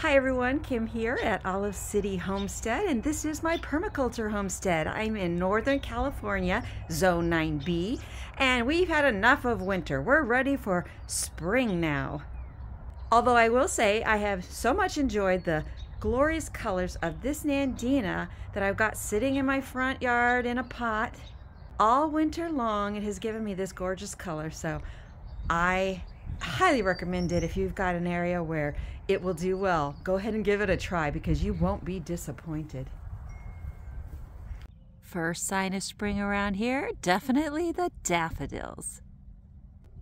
Hi everyone, Kim here at Olive City Homestead, and this is my permaculture homestead. I'm in Northern California, Zone 9B, and we've had enough of winter. We're ready for spring now. Although I will say I have so much enjoyed the glorious colors of this Nandina that I've got sitting in my front yard in a pot all winter long. It has given me this gorgeous color, so I highly recommend it if you've got an area where it will do well. Go ahead and give it a try because you won't be disappointed. First sign of spring around here, definitely the daffodils.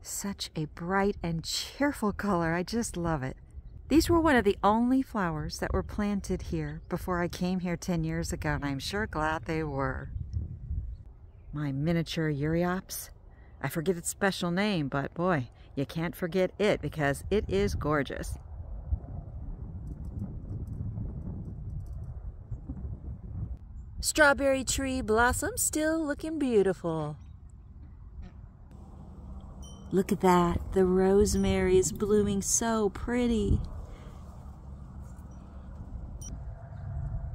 Such a bright and cheerful color. I just love it. These were one of the only flowers that were planted here before I came here 10 years ago, and I'm sure glad they were. My miniature Euryops. I forget its special name, but boy, you can't forget it because it is gorgeous. Strawberry tree blossom still looking beautiful. Look at that. The rosemary is blooming so pretty.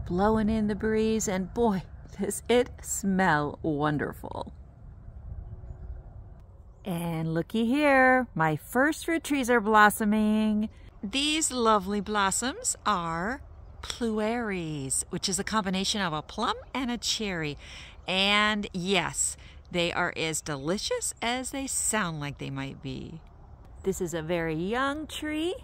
Blowing in the breeze, and boy, does it smell wonderful. And looky here, my first fruit trees are blossoming. These lovely blossoms are plueries, which is a combination of a plum and a cherry. And yes, they are as delicious as they sound like they might be. This is a very young tree,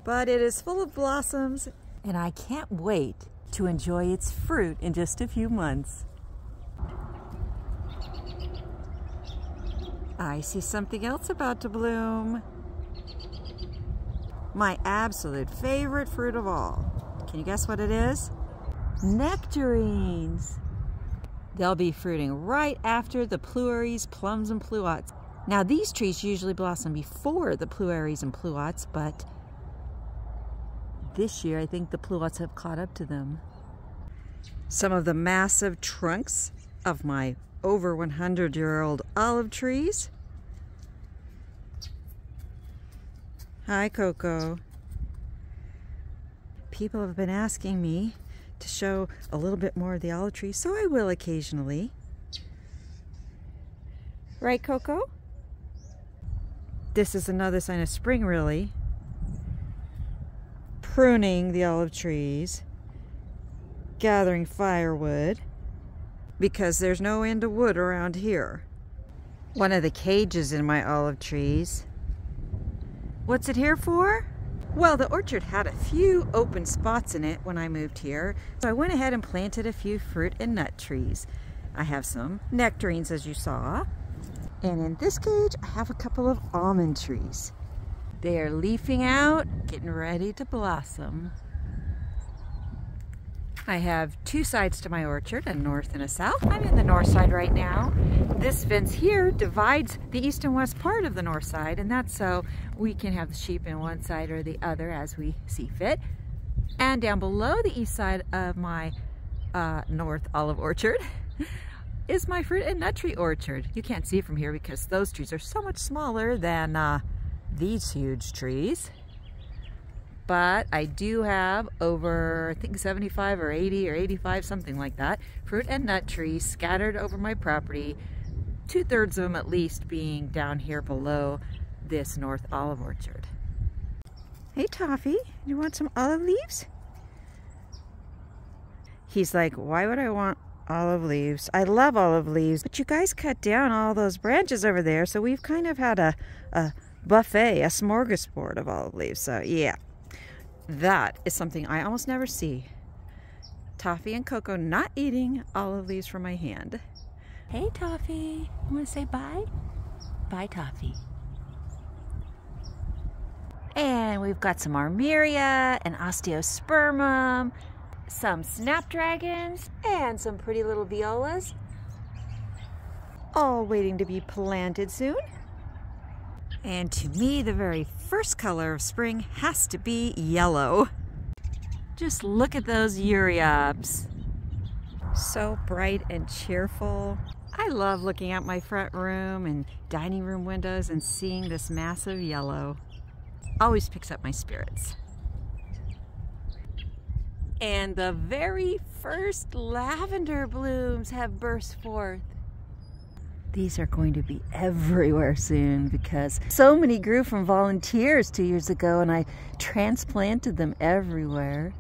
but it is full of blossoms, and I can't wait to enjoy its fruit in just a few months. I see something else about to bloom. My absolute favorite fruit of all. Can you guess what it is? Nectarines. They'll be fruiting right after the plueries, plums, and pluots. Now these trees usually blossom before the plueries and pluots, but this year I think the pluots have caught up to them. Some of the massive trunks of my over 100-year-old olive trees. Hi, Coco. People have been asking me to show a little bit more of the olive trees, so I will occasionally. Right, Coco? This is another sign of spring, really. Pruning the olive trees, gathering firewood, because there's no end of wood around here. One of the cages in my olive trees. What's it here for? Well, the orchard had a few open spots in it when I moved here, so I went ahead and planted a few fruit and nut trees. I have some nectarines, as you saw, and in this cage I have a couple of almond trees. They are leafing out, getting ready to blossom. I have two sides to my orchard, a north and a south. I'm in the north side right now. This fence here divides the east and west part of the north side, and that's so we can have the sheep in one side or the other as we see fit. And down below the east side of my north olive orchard is my fruit and nut tree orchard. You can't see it from here because those trees are so much smaller than these huge trees. But I do have over, I think 75 or 80 or 85, something like that, fruit and nut trees scattered over my property, 2/3 of them at least being down here below this north olive orchard. Hey Toffee, you want some olive leaves? He's like, why would I want olive leaves? I love olive leaves, but you guys cut down all those branches over there, so we've kind of had a buffet, a smorgasbord of olive leaves, so yeah. That is something I almost never see. Toffee and Coco not eating olive leaves from my hand. Hey Toffee, you want to say bye? Bye Toffee. And we've got some armeria and osteospermum, some snapdragons, and some pretty little violas. All waiting to be planted soon. And to me, the very first color of spring has to be yellow. Just look at those Euryops. So bright and cheerful. I love looking out my front room and dining room windows and seeing this massive yellow. Always picks up my spirits. And the very first lavender blooms have burst forth. These are going to be everywhere soon because so many grew from volunteers 2 years ago and I transplanted them everywhere.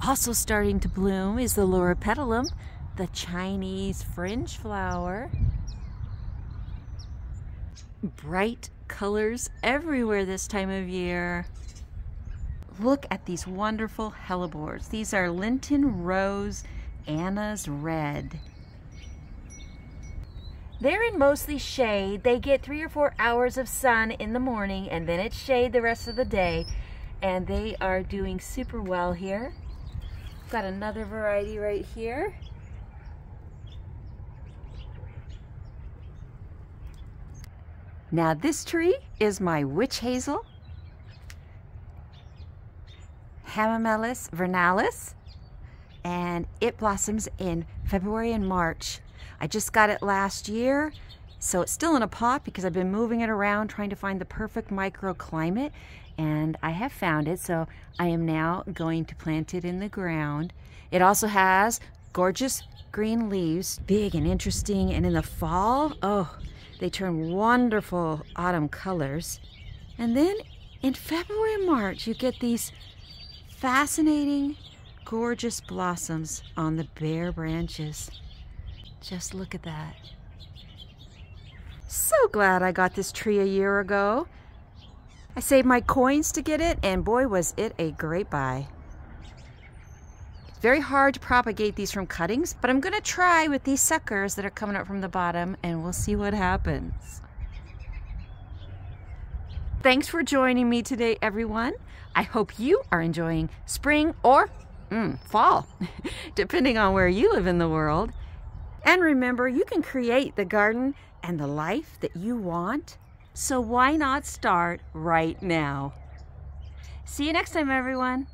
Also starting to bloom is the loropetalum, the Chinese fringe flower. Bright colors everywhere this time of year. Look at these wonderful hellebores. These are Linton Rose Anna's Red. They're in mostly shade. They get 3 or 4 hours of sun in the morning and then it's shade the rest of the day. And they are doing super well here. Got another variety right here. Now this tree is my witch hazel, Hamamelis vernalis, and it blossoms in February and March. I just got it last year, so it's still in a pot because I've been moving it around trying to find the perfect microclimate, and I have found it, so I am now going to plant it in the ground. It also has gorgeous green leaves, big and interesting, and in the fall, oh, they turn wonderful autumn colors. And then in February and March, you get these fascinating, gorgeous blossoms on the bare branches. Just look at that. So glad I got this tree a year ago. I saved my coins to get it, and boy, was it a great buy. It's very hard to propagate these from cuttings, but I'm gonna try with these suckers that are coming up from the bottom, and we'll see what happens. Thanks for joining me today, everyone. I hope you are enjoying spring or fall, depending on where you live in the world. And remember, you can create the garden and the life that you want. So why not start right now? See you next time, everyone.